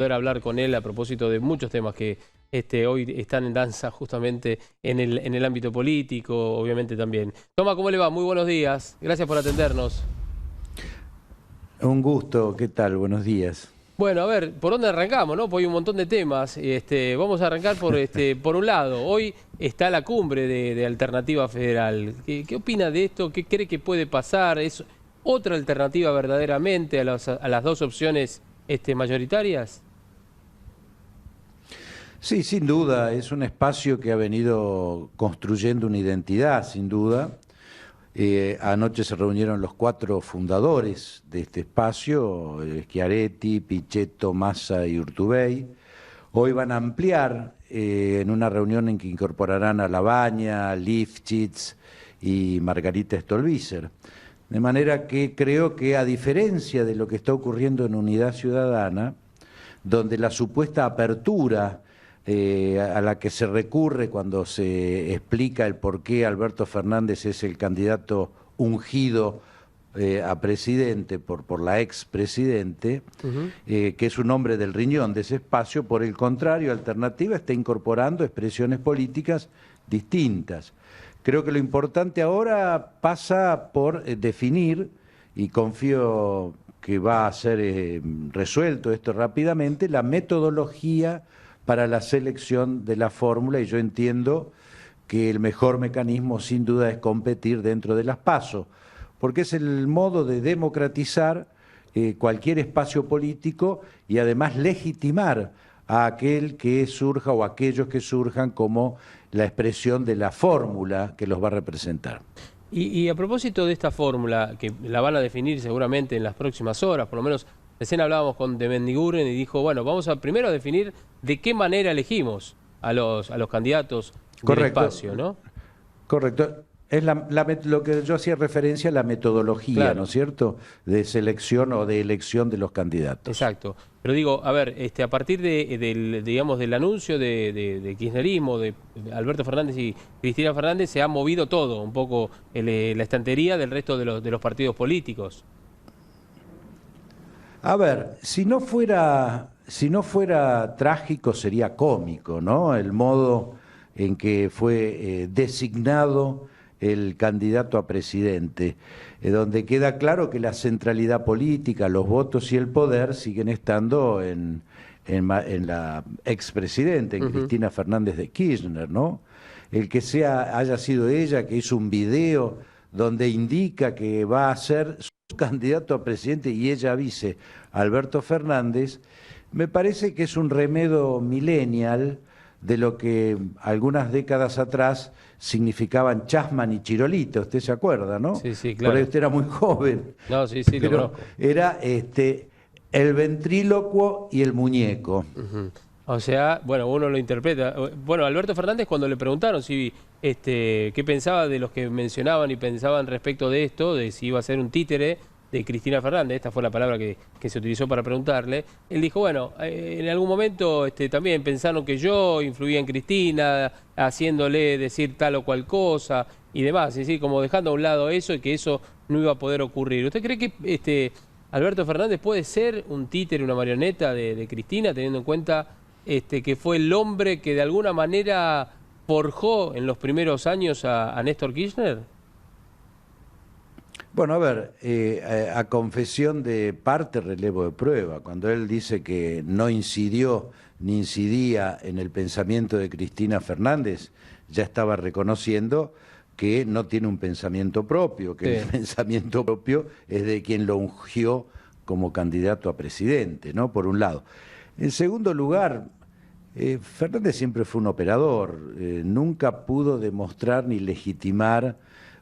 poder hablar con él a propósito de muchos temas que hoy están en danza justamente en el ámbito político, obviamente también. Toma, ¿cómo le va? Muy buenos días. Gracias por atendernos. Un gusto, ¿qué tal? Buenos días. Bueno, a ver, ¿por dónde arrancamos, no? Porque hay un montón de temas. Vamos a arrancar por un lado. Hoy está la cumbre de Alternativa Federal. ¿Qué opina de esto? ¿Qué cree que puede pasar? ¿Es otra alternativa verdaderamente a las dos opciones mayoritarias? Sí, sin duda, es un espacio que ha venido construyendo una identidad, sin duda. Anoche se reunieron los 4 fundadores de este espacio, Schiaretti, Pichetto, Massa y Urtubey. Hoy van a ampliar en una reunión en que incorporarán a Labaña, Lifchitz y Margarita Stolbizer. De manera que creo que, a diferencia de lo que está ocurriendo en Unidad Ciudadana, donde la supuesta apertura a la que se recurre cuando se explica el por qué Alberto Fernández es el candidato ungido a presidente por la expresidente, que es un hombre del riñón de ese espacio. Por el contrario, Alternativa está incorporando expresiones políticas distintas. Creo que lo importante ahora pasa por definir, y confío que va a ser resuelto esto rápidamente, la metodología para la selección de la fórmula, y yo entiendo que el mejor mecanismo sin duda es competir dentro de las PASO, porque es el modo de democratizar cualquier espacio político y además legitimar a aquel que surja o aquellos que surjan como la expresión de la fórmula que los va a representar. Y a propósito de esta fórmula, que la van a definir seguramente en las próximas horas, por lo menos recién hablábamos con de Mendiguren y dijo, bueno, vamos a primero definir de qué manera elegimos a los candidatos del espacio, ¿no? Correcto. Es lo que yo hacía referencia a la metodología, claro, ¿no es cierto?, de selección o de elección de los candidatos. Exacto. Pero digo, a ver, a partir del anuncio de kirchnerismo, de Alberto Fernández y Cristina Fernández, se ha movido todo, un poco la estantería del resto de los partidos políticos. A ver, si no fuera trágico, sería cómico, ¿no? El modo en que fue designado el candidato a presidente, donde queda claro que la centralidad política, los votos y el poder siguen estando en la expresidenta, en Cristina Fernández de Kirchner, ¿no? El que haya sido ella que hizo un video donde indica que va a ser su candidato a presidente y ella vice, Alberto Fernández, me parece que es un remedo millennial de lo que algunas décadas atrás significaban Chasman y Chirolito. Usted se acuerda, ¿no? Sí, sí, claro. Por ahí usted era muy joven. No, sí, sí, pero lo conozco. Era el ventrílocuo y el muñeco. O sea, bueno, uno lo interpreta. Bueno, Alberto Fernández, cuando le preguntaron si qué pensaba de los que mencionaban y pensaban respecto de esto, de si iba a ser un títere de Cristina Fernández, esta fue la palabra que se utilizó para preguntarle, él dijo, bueno, en algún momento también pensaron que yo influía en Cristina, haciéndole decir tal o cual cosa y demás, es decir, como dejando a un lado eso y que eso no iba a poder ocurrir. ¿Usted cree que Alberto Fernández puede ser un títere, una marioneta de Cristina, teniendo en cuenta que fue el hombre que de alguna manera forjó en los primeros años a Néstor Kirchner? Bueno, a ver, a confesión de parte, relevo de prueba. Cuando él dice que no incidió ni incidía en el pensamiento de Cristina Fernández, ya estaba reconociendo que no tiene un pensamiento propio, que el pensamiento propio es de quien lo ungió como candidato a presidente, ¿no? Por un lado. En segundo lugar, Fernández siempre fue un operador, nunca pudo demostrar ni legitimar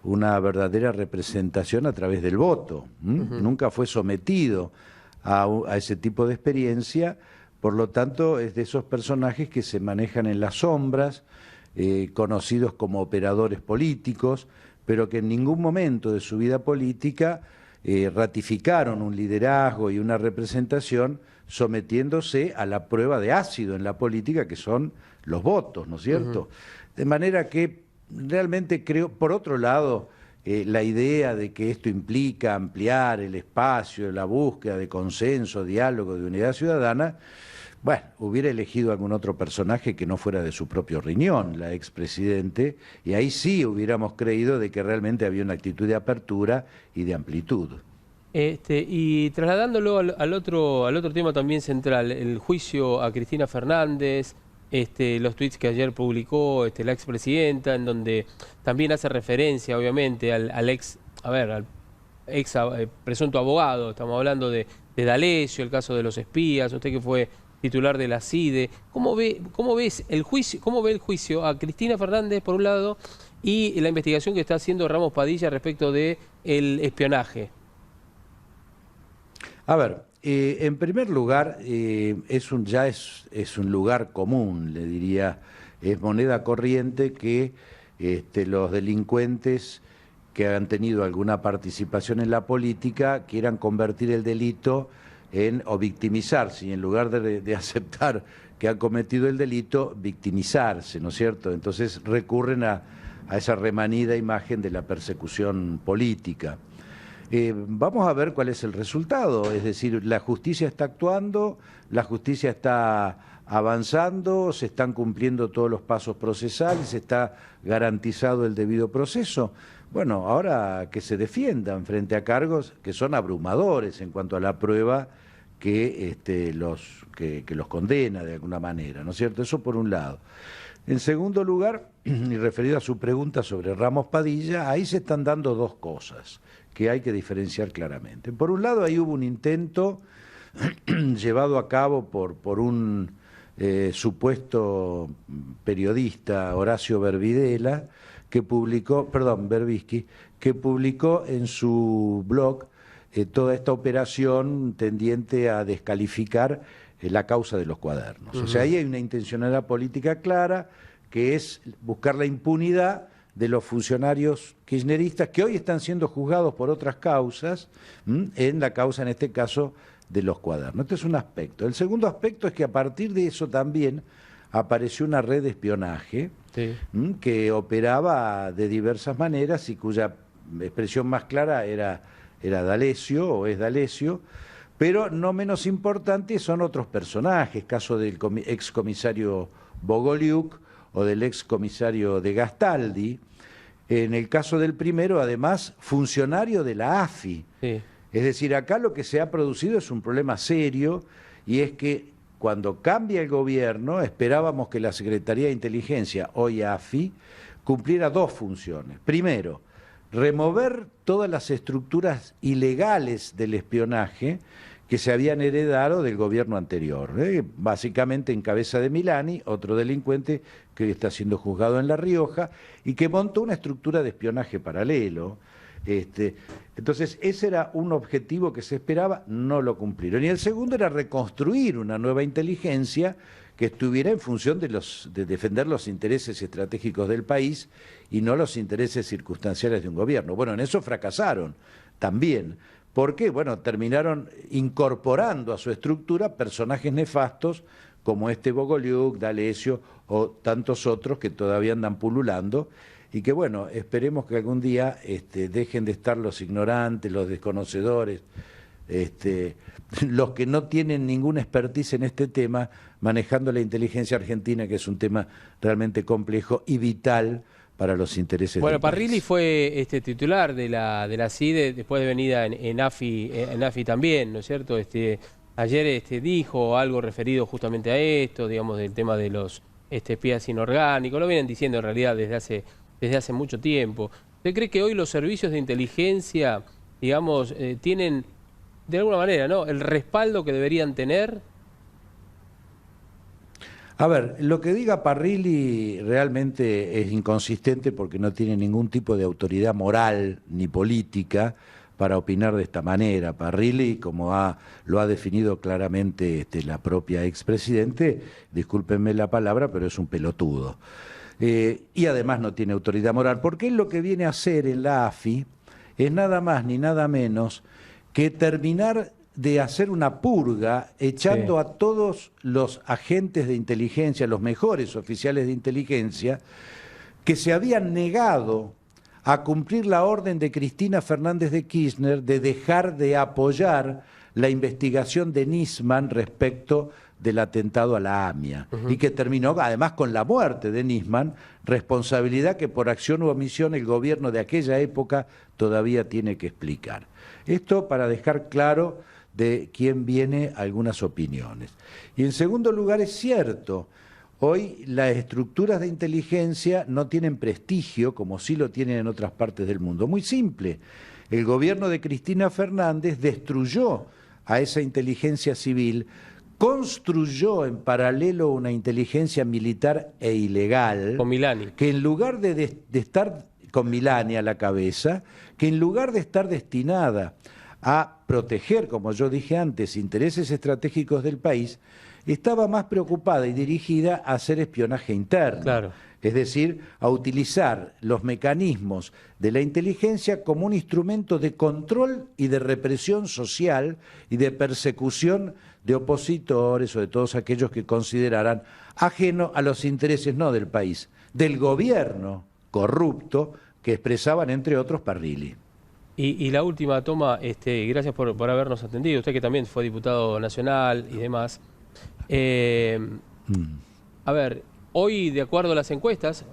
una verdadera representación a través del voto. Nunca fue sometido a ese tipo de experiencia, por lo tanto es de esos personajes que se manejan en las sombras, conocidos como operadores políticos, pero que en ningún momento de su vida política ratificaron un liderazgo y una representación sometiéndose a la prueba de ácido en la política, que son los votos, ¿no es cierto? De manera que realmente creo, por otro lado, la idea de que esto implica ampliar el espacio, la búsqueda de consenso, diálogo, de unidad ciudadana, bueno, hubiera elegido algún otro personaje que no fuera de su propio riñón, la expresidente, y ahí sí hubiéramos creído de que realmente había una actitud de apertura y de amplitud. Y trasladándolo al otro tema también central, el juicio a Cristina Fernández, los tuits que ayer publicó la expresidenta, en donde también hace referencia, obviamente, al ex, al ex presunto abogado. Estamos hablando de D'Alessio, el caso de los espías, usted que fue titular de la CIDE. ¿Cómo ves el juicio, cómo ve el juicio a Cristina Fernández, por un lado, y la investigación que está haciendo Ramos Padilla respecto del espionaje? A ver, en primer lugar, es un lugar común, le diría, es moneda corriente que los delincuentes que han tenido alguna participación en la política quieran convertir el delito o victimizarse, y en lugar de aceptar que han cometido el delito, victimizarse, ¿no es cierto? Entonces recurren a esa remanida imagen de la persecución política. Vamos a ver cuál es el resultado, es decir, la justicia está actuando, la justicia está avanzando, se están cumpliendo todos los pasos procesales, está garantizado el debido proceso. Bueno, ahora que se defiendan frente a cargos que son abrumadores en cuanto a la prueba que los condena de alguna manera, ¿no es cierto? Eso por un lado. En segundo lugar, y referido a su pregunta sobre Ramos Padilla, ahí se están dando dos cosas que hay que diferenciar claramente. Por un lado, ahí hubo un intento llevado a cabo por un supuesto periodista, Horacio Berbisky, que publicó en su blog toda esta operación tendiente a descalificar la causa de los cuadernos. O sea, ahí hay una intencionalidad política clara, que es buscar la impunidad de los funcionarios kirchneristas que hoy están siendo juzgados por otras causas, en la causa, en este caso, de los cuadernos. Este es un aspecto. El segundo aspecto es que a partir de eso también apareció una red de espionaje, sí, que operaba de diversas maneras y cuya expresión más clara era D'Alessio, o es D'Alessio, pero no menos importante son otros personajes, caso del excomisario Bogolyuk o del excomisario de Gastaldi. En el caso del primero, además, funcionario de la AFI. Sí. Es decir, acá lo que se ha producido es un problema serio, y es que cuando cambia el gobierno, esperábamos que la Secretaría de Inteligencia, hoy AFI, cumpliera dos funciones. Primero, remover todas las estructuras ilegales del espionaje que se habían heredado del gobierno anterior, básicamente en cabeza de Milani, otro delincuente que hoy está siendo juzgado en La Rioja y que montó una estructura de espionaje paralelo. Entonces, ese era un objetivo que se esperaba, no lo cumplieron. Y el segundo era reconstruir una nueva inteligencia que estuviera en función de defender los intereses estratégicos del país y no los intereses circunstanciales de un gobierno. Bueno, en eso fracasaron también. ¿Por qué? Bueno, terminaron incorporando a su estructura personajes nefastos como Bogolyuk, D'Alessio o tantos otros que todavía andan pululando, y que, bueno, esperemos que algún día dejen de estar los ignorantes, los desconocedores, los que no tienen ninguna expertise en este tema, manejando la inteligencia argentina, que es un tema realmente complejo y vital para los intereses del país. Parrilli fue titular de la CIDE, después de venida en AFI también, ¿no es cierto? Ayer dijo algo referido justamente a esto, digamos, del tema de los espías inorgánicos. Lo vienen diciendo en realidad desde hace mucho tiempo. ¿Usted cree que hoy los servicios de inteligencia, digamos, tienen de alguna manera, ¿no?, el respaldo que deberían tener? A ver, lo que diga Parrilli realmente es inconsistente, porque no tiene ningún tipo de autoridad moral ni política para opinar de esta manera. Parrilli, como lo ha definido claramente la propia expresidente, discúlpenme la palabra, pero es un pelotudo. Y además no tiene autoridad moral, porque él lo que viene a hacer en la AFI es nada más ni nada menos que terminar de hacer una purga, echando a todos los agentes de inteligencia, los mejores oficiales de inteligencia, que se habían negado a cumplir la orden de Cristina Fernández de Kirchner de dejar de apoyar la investigación de Nisman respecto del atentado a la AMIA, y que terminó además con la muerte de Nisman, responsabilidad que por acción u omisión el gobierno de aquella época todavía tiene que explicar. Esto para dejar claro de quién viene algunas opiniones. Y en segundo lugar, es cierto, hoy las estructuras de inteligencia no tienen prestigio como sí lo tienen en otras partes del mundo. Muy simple, el gobierno de Cristina Fernández destruyó a esa inteligencia civil, construyó en paralelo una inteligencia militar e ilegal, Con Milani, que en lugar de estar con Milani a la cabeza, que en lugar de estar destinada a proteger, como yo dije antes, intereses estratégicos del país, estaba más preocupada y dirigida a hacer espionaje interno. claro. Es decir, a utilizar los mecanismos de la inteligencia como un instrumento de control y de represión social y de persecución de opositores o de todos aquellos que consideraran ajeno a los intereses no del país, del gobierno corrupto que expresaban entre otros Parrilli. Y la última toma, gracias por habernos atendido, usted que también fue diputado nacional y demás. A ver, hoy de acuerdo a las encuestas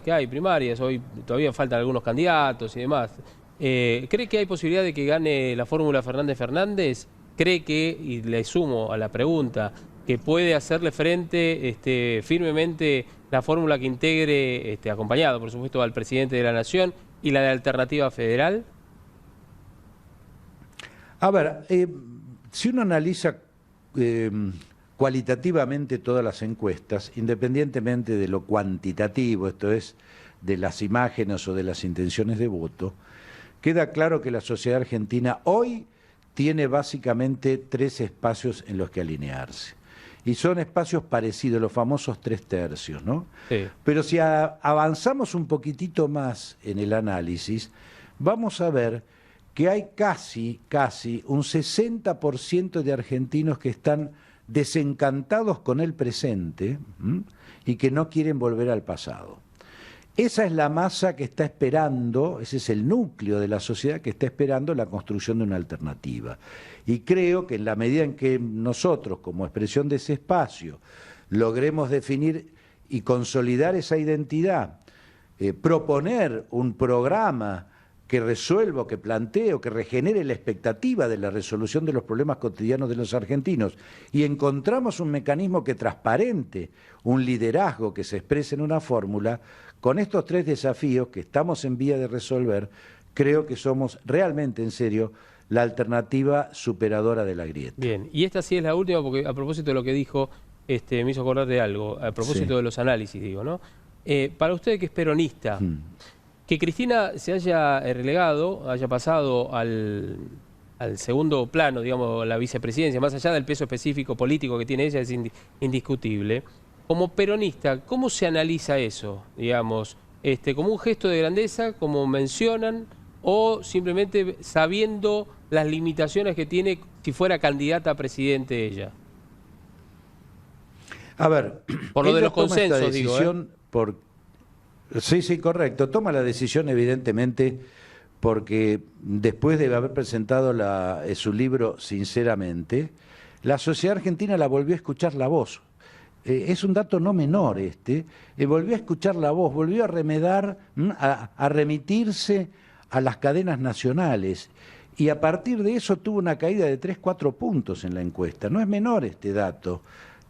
que hay primarias, hoy todavía faltan algunos candidatos y demás, ¿cree que hay posibilidad de que gane la fórmula Fernández-Fernández? ¿Cree que, y le sumo a la pregunta, que puede hacerle frente firmemente la fórmula que integre, acompañado por supuesto al presidente de la Nación, y la de Alternativa Federal? A ver, si uno analiza cualitativamente todas las encuestas, independientemente de lo cuantitativo, esto es, de las imágenes o de las intenciones de voto, queda claro que la sociedad argentina hoy tiene básicamente tres espacios en los que alinearse. Y son espacios parecidos, los famosos 3/3, ¿no? Sí. Pero si avanzamos un poquitito más en el análisis, vamos a ver que hay casi un 60% de argentinos que están desencantados con el presente y que no quieren volver al pasado. Esa es la masa que está esperando, ese es el núcleo de la sociedad que está esperando la construcción de una alternativa. Y creo que en la medida en que nosotros, como expresión de ese espacio, logremos definir y consolidar esa identidad, proponer un programa que resuelva, que plantee o que regenere la expectativa de la resolución de los problemas cotidianos de los argentinos, y encontramos un mecanismo que transparente, un liderazgo que se exprese en una fórmula, con estos tres desafíos que estamos en vía de resolver, creo que somos realmente, en serio, la alternativa superadora de la grieta. Bien, y esta sí es la última, porque a propósito de lo que dijo, me hizo acordar de algo, a propósito de los análisis, digo, ¿no? Para usted que es peronista, que Cristina se haya relegado, haya pasado al segundo plano, digamos, la vicepresidencia, más allá del peso específico político que tiene ella, es indiscutible. Como peronista, ¿cómo se analiza eso? Digamos, ¿como un gesto de grandeza, como mencionan, o simplemente sabiendo las limitaciones que tiene si fuera candidata a presidente ella? A ver, por lo de los toma esta consensos, decisión Sí, correcto. Toma la decisión, evidentemente, porque después de haber presentado su libro Sinceramente, la sociedad argentina la volvió a escuchar la voz. Es un dato no menor volvió a escuchar la voz, volvió a remedar, a remitirse a las cadenas nacionales. Y a partir de eso tuvo una caída de 3-4 puntos en la encuesta. No es menor este dato.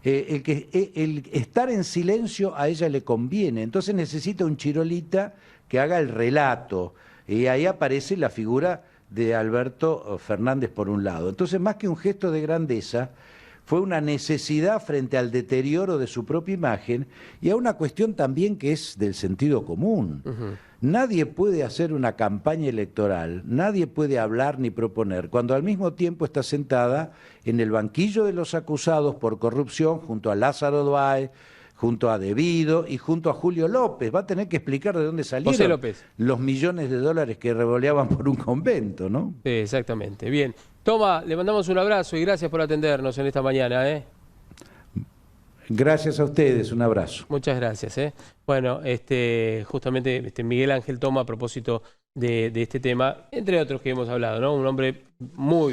El estar en silencio a ella le conviene, entonces necesita un chirolita que haga el relato, y ahí aparece la figura de Alberto Fernández por un lado. Entonces, más que un gesto de grandeza, fue una necesidad frente al deterioro de su propia imagen y a una cuestión también que es del sentido común. Nadie puede hacer una campaña electoral, nadie puede hablar ni proponer, cuando al mismo tiempo está sentada en el banquillo de los acusados por corrupción, junto a Lázaro Báez, junto a Devido y junto a Julio López. Va a tener que explicar de dónde salieron los millones de dólares que revoleaban por un convento, ¿no? Sí, exactamente. Bien. Toma, le mandamos un abrazo y gracias por atendernos en esta mañana, Gracias a ustedes, un abrazo. Muchas gracias. Bueno, justamente Miguel Ángel Toma, a propósito de este tema, entre otros que hemos hablado, ¿no? Un hombre muy